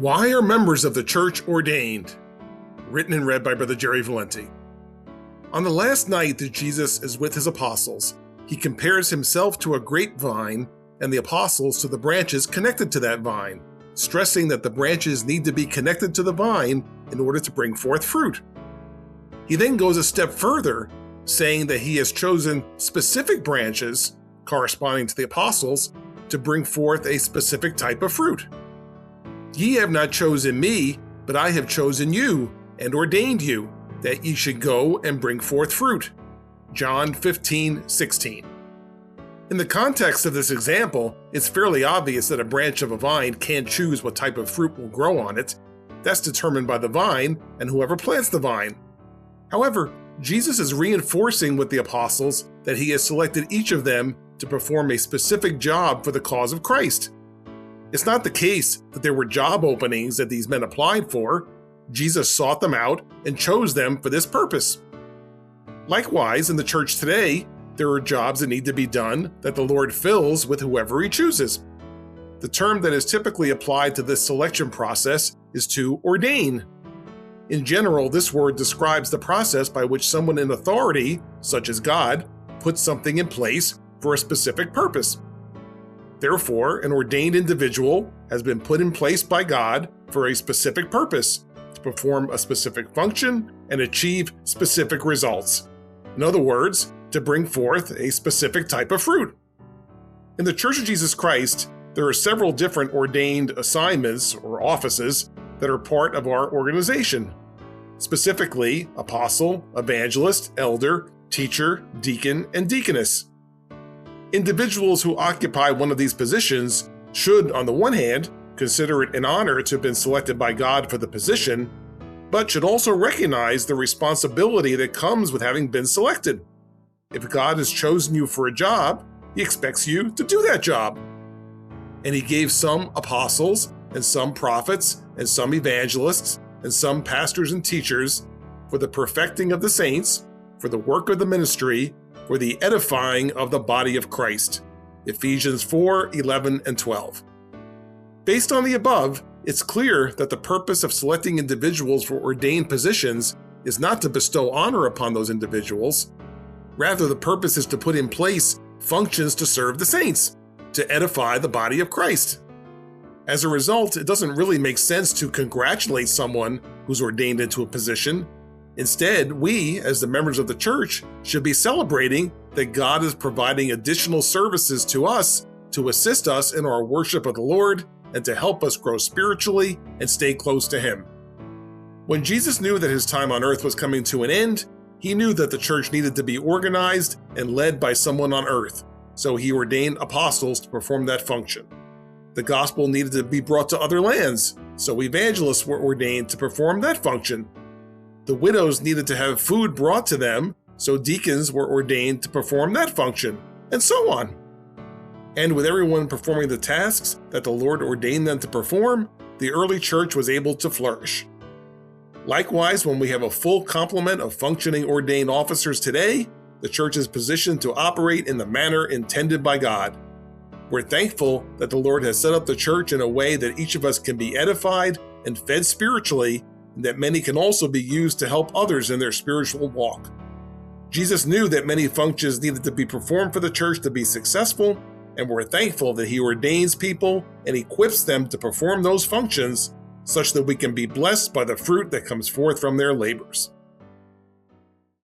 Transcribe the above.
Why are members of the church ordained? Written and read by Brother Jerry Valenti. On the last night that Jesus is with his apostles, he compares himself to a grapevine and the apostles to the branches connected to that vine, stressing that the branches need to be connected to the vine in order to bring forth fruit. He then goes a step further, saying that he has chosen specific branches, corresponding to the apostles, to bring forth a specific type of fruit. Ye have not chosen me, but I have chosen you and ordained you, that ye should go and bring forth fruit. John 15:16. In the context of this example, it's fairly obvious that a branch of a vine can't choose what type of fruit will grow on it. That's determined by the vine and whoever plants the vine. However, Jesus is reinforcing with the apostles that he has selected each of them to perform a specific job for the cause of Christ. It's not the case that there were job openings that these men applied for. Jesus sought them out and chose them for this purpose. Likewise, in the church today, there are jobs that need to be done that the Lord fills with whoever he chooses. The term that is typically applied to this selection process is to ordain. In general, this word describes the process by which someone in authority, such as God, puts something in place for a specific purpose. Therefore, an ordained individual has been put in place by God for a specific purpose, to perform a specific function and achieve specific results. In other words, to bring forth a specific type of fruit. In the Church of Jesus Christ, there are several different ordained assignments or offices that are part of our organization. Specifically, apostle, evangelist, elder, teacher, deacon, and deaconess. Individuals who occupy one of these positions should, on the one hand, consider it an honor to have been selected by God for the position, but should also recognize the responsibility that comes with having been selected. If God has chosen you for a job, he expects you to do that job. And he gave some apostles, and some prophets, and some evangelists, and some pastors and teachers for the perfecting of the saints, for the work of the ministry, for the edifying of the body of Christ. Ephesians 4:11 and 12. Based on the above, it's clear that the purpose of selecting individuals for ordained positions is not to bestow honor upon those individuals. Rather, the purpose is to put in place functions to serve the saints, to edify the body of Christ. As a result, it doesn't really make sense to congratulate someone who's ordained into a position. Instead, we, as the members of the church, should be celebrating that God is providing additional services to us to assist us in our worship of the Lord and to help us grow spiritually and stay close to him. When Jesus knew that his time on earth was coming to an end, he knew that the church needed to be organized and led by someone on earth, so he ordained apostles to perform that function. The gospel needed to be brought to other lands, so evangelists were ordained to perform that function. The widows needed to have food brought to them, so deacons were ordained to perform that function, and so on. And with everyone performing the tasks that the Lord ordained them to perform, the early church was able to flourish. Likewise, when we have a full complement of functioning ordained officers today, the church is positioned to operate in the manner intended by God. We're thankful that the Lord has set up the church in a way that each of us can be edified and fed spiritually, and that many can also be used to help others in their spiritual walk. Jesus knew that many functions needed to be performed for the church to be successful, and we're thankful that he ordains people and equips them to perform those functions such that we can be blessed by the fruit that comes forth from their labors.